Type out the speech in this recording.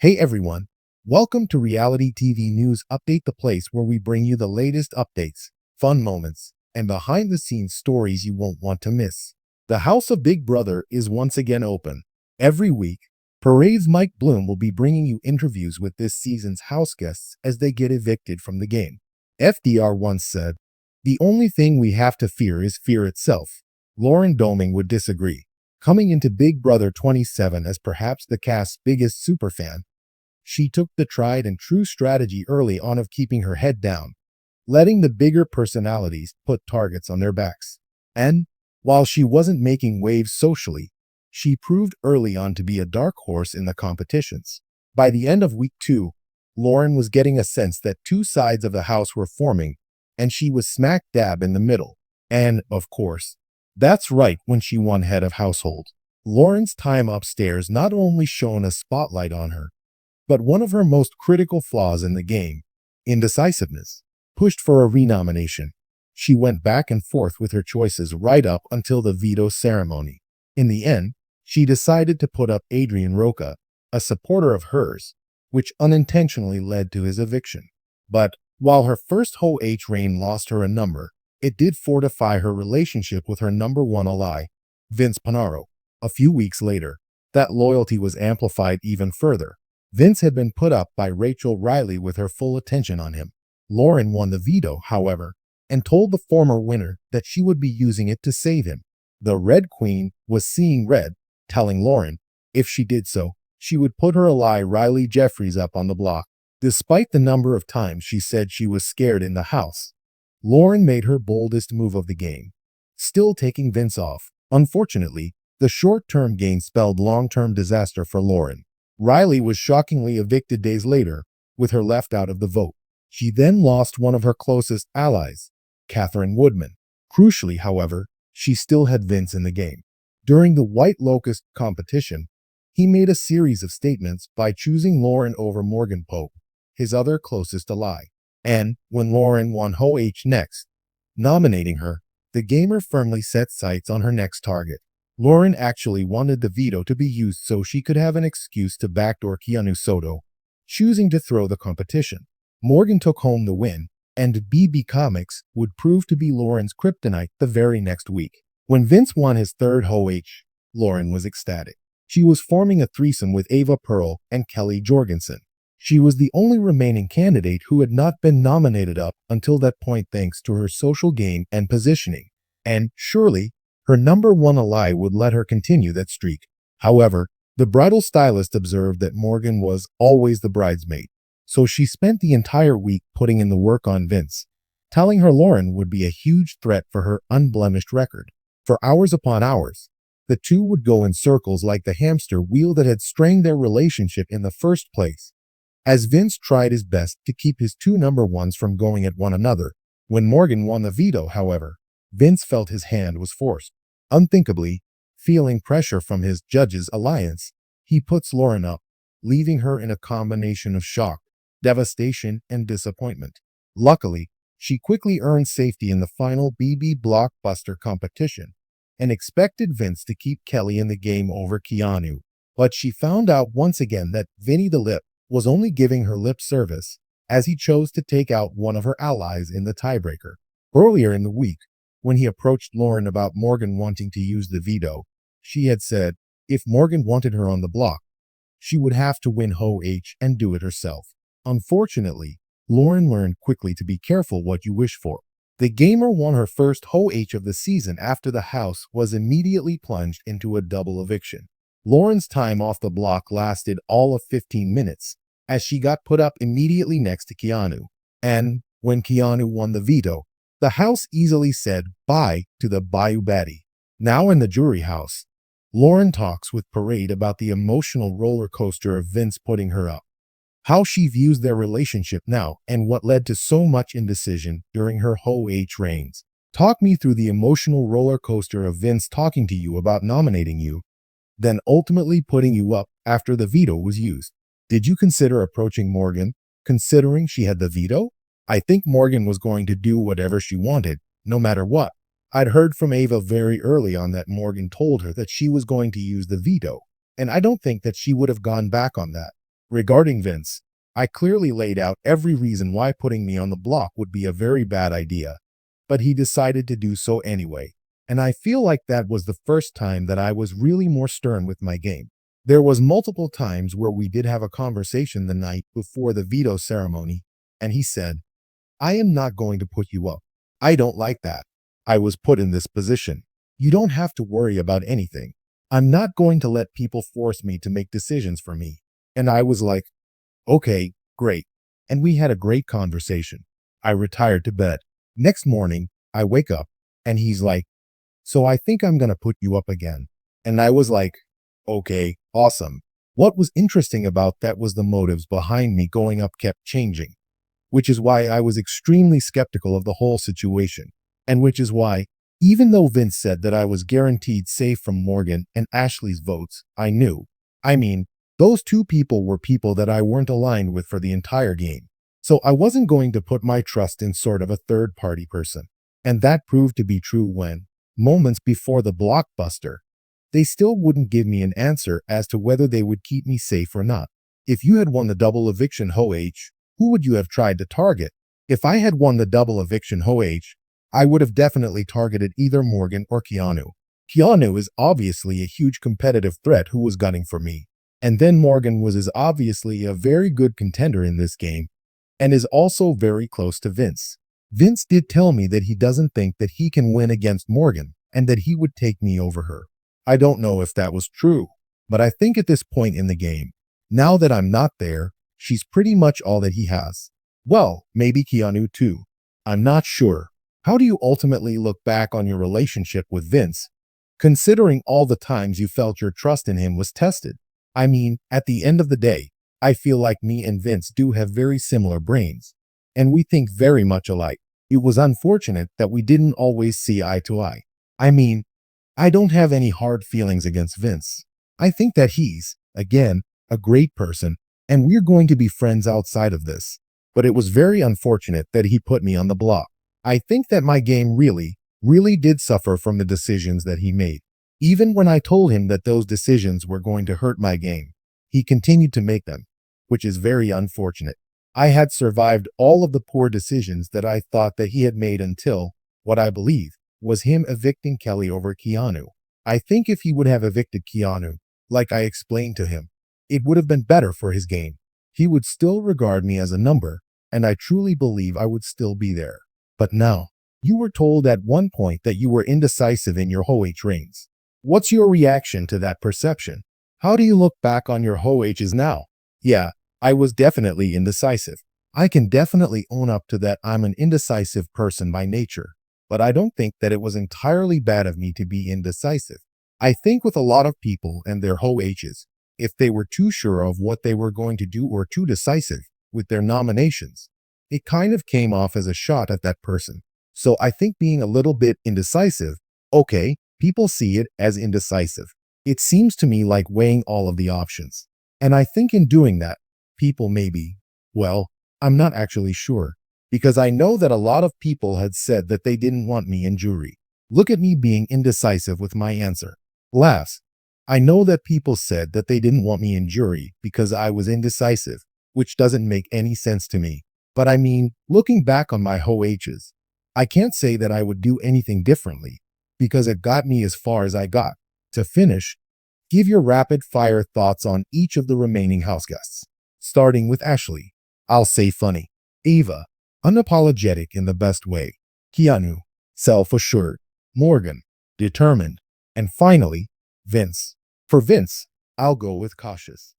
Hey everyone, welcome to Reality TV News Update, the place where we bring you the latest updates, fun moments, and behind the scenes stories you won't want to miss. The House of Big Brother is once again open. Every week, Parade's Mike Bloom will be bringing you interviews with this season's house guests as they get evicted from the game. FDR once said, "The only thing we have to fear is fear itself." Lauren Domingue would disagree. Coming into Big Brother 27 as perhaps the cast's biggest superfan, she took the tried and true strategy early on of keeping her head down, letting the bigger personalities put targets on their backs. And while she wasn't making waves socially, she proved early on to be a dark horse in the competitions. By the end of week 2, Lauren was getting a sense that two sides of the house were forming, and she was smack dab in the middle. And, of course, that's right when she won head of household. Lauren's time upstairs not only shone a spotlight on her, but one of her most critical flaws in the game, indecisiveness, pushed for a renomination. She went back and forth with her choices right up until the veto ceremony. In the end, she decided to put up Adrian Roca, a supporter of hers, which unintentionally led to his eviction. But while her first Ho-H reign lost her a number, it did fortify her relationship with her number one ally, Vince Panaro. A few weeks later, that loyalty was amplified even further. Vince had been put up by Rachel Riley with her full attention on him. Lauren won the veto, however, and told the former winner that she would be using it to save him. The Red Queen was seeing red, telling Lauren, if she did so, she would put her ally Riley Jeffries up on the block. Despite the number of times she said she was scared in the house, Lauren made her boldest move of the game, still taking Vince off. Unfortunately, the short-term gain spelled long-term disaster for Lauren. Riley was shockingly evicted days later, with her left out of the vote. She then lost one of her closest allies, Catherine Woodman. Crucially, however, she still had Vince in the game. During the White Locust competition, he made a series of statements by choosing Lauren over Morgan Pope, his other closest ally. And when Lauren won Ho-H next, nominating her, the gamer firmly set sights on her next target. Lauren actually wanted the veto to be used so she could have an excuse to backdoor Keanu Soto, choosing to throw the competition. Morgan took home the win, and BB Comics would prove to be Lauren's kryptonite the very next week. When Vince won his third Ho-H, Lauren was ecstatic. She was forming a threesome with Ava Pearl and Kelly Jorgensen. She was the only remaining candidate who had not been nominated up until that point thanks to her social game and positioning. And surely, her number one ally would let her continue that streak. However, the bridal stylist observed that Morgan was always the bridesmaid, so she spent the entire week putting in the work on Vince, telling her Lauren would be a huge threat for her unblemished record. For hours upon hours, the two would go in circles like the hamster wheel that had strained their relationship in the first place, as Vince tried his best to keep his two number ones from going at one another. When Morgan won the veto, however, Vince felt his hand was forced. Unthinkably, feeling pressure from his Judges Alliance, he puts Lauren up, leaving her in a combination of shock, devastation, and disappointment. Luckily, she quickly earned safety in the final BB Blockbuster competition and expected Vince to keep Kelly in the game over Keanu. But she found out once again that Vinny the Lip was only giving her lip service, as he chose to take out one of her allies in the tiebreaker. Earlier in the week, when he approached Lauren about Morgan wanting to use the veto, she had said if Morgan wanted her on the block, she would have to win Ho-H and do it herself. Unfortunately, Lauren learned quickly to be careful what you wish for. The gamer won her first Ho-H of the season after the house was immediately plunged into a double eviction. Lauren's time off the block lasted all of 15 minutes, as she got put up immediately next to Keanu. And when Keanu won the veto, the house easily said bye to the Bayou Baddie. Now in the jury house, Lauren talks with Parade about the emotional roller coaster of Vince putting her up, how she views their relationship now, and what led to so much indecision during her Ho-H reigns. Talk me through the emotional roller coaster of Vince talking to you about nominating you, then ultimately putting you up after the veto was used. Did you consider approaching Morgan, considering she had the veto? I think Morgan was going to do whatever she wanted, no matter what. I'd heard from Ava very early on that Morgan told her that she was going to use the veto, and I don't think that she would have gone back on that. Regarding Vince, I clearly laid out every reason why putting me on the block would be a very bad idea, but he decided to do so anyway. And I feel like that was the first time that I was really more stern with my game. There was multiple times where we did have a conversation the night before the veto ceremony, and he said, I am not going to put you up. I don't like that. I was put in this position. You don't have to worry about anything. I'm not going to let people force me to make decisions for me. And I was like, okay, great. And we had a great conversation. I retired to bed. Next morning, I wake up and he's like, so I think I'm going to put you up again. And I was like, okay, awesome. What was interesting about that was the motives behind me going up kept changing, which is why I was extremely skeptical of the whole situation. And which is why, even though Vince said that I was guaranteed safe from Morgan and Ashley's votes, I knew. I mean, those two people were people that I weren't aligned with for the entire game. So I wasn't going to put my trust in sort of a third-party person. And that proved to be true when, moments before the blockbuster, they still wouldn't give me an answer as to whether they would keep me safe or not. If you had won the double eviction Ho-H, who would you have tried to target? If I had won the double eviction Ho-H, I would have definitely targeted either Morgan or Keanu. Keanu is obviously a huge competitive threat who was gunning for me. And then Morgan was obviously a very good contender in this game, and is also very close to Vince. Vince did tell me that he doesn't think that he can win against Morgan, and that he would take me over her. I don't know if that was true, but I think at this point in the game, now that I'm not there, she's pretty much all that he has. Well, maybe Keanu too. I'm not sure. How do you ultimately look back on your relationship with Vince, considering all the times you felt your trust in him was tested? I mean, at the end of the day, I feel like me and Vince do have very similar brains, and we think very much alike. It was unfortunate that we didn't always see eye to eye. I mean, I don't have any hard feelings against Vince. I think that he's, again, a great person, and we're going to be friends outside of this. But it was very unfortunate that he put me on the block. I think that my game really did suffer from the decisions that he made. Even when I told him that those decisions were going to hurt my game, he continued to make them, which is very unfortunate. I had survived all of the poor decisions that I thought that he had made until, what I believe, was him evicting Kelly over Keanu. I think if he would have evicted Keanu, like I explained to him, it would have been better for his game. He would still regard me as a number, and I truly believe I would still be there. But now, you were told at one point that you were indecisive in your Ho-H reigns. What's your reaction to that perception? How do you look back on your Ho-H's now? Yeah, I was definitely indecisive. I can definitely own up to that. I'm an indecisive person by nature, but I don't think that it was entirely bad of me to be indecisive. I think with a lot of people and their Ho-H's, if they were too sure of what they were going to do or too decisive with their nominations, it kind of came off as a shot at that person. So I think being a little bit indecisive, okay, people see it as indecisive. It seems to me like weighing all of the options. And I think in doing that, people maybe, well, I'm not actually sure, because I know that a lot of people had said that they didn't want me in jury. Look at me being indecisive with my answer. Laughs. I know that people said that they didn't want me in jury because I was indecisive, which doesn't make any sense to me. But I mean, looking back on my Ho-H's, I can't say that I would do anything differently, because it got me as far as I got. To finish, give your rapid-fire thoughts on each of the remaining house guests. Starting with Ashley, I'll say funny. Ava, unapologetic in the best way. Keanu, self-assured. Morgan, determined. And finally, Vince. For Vince, I'll go with cautious.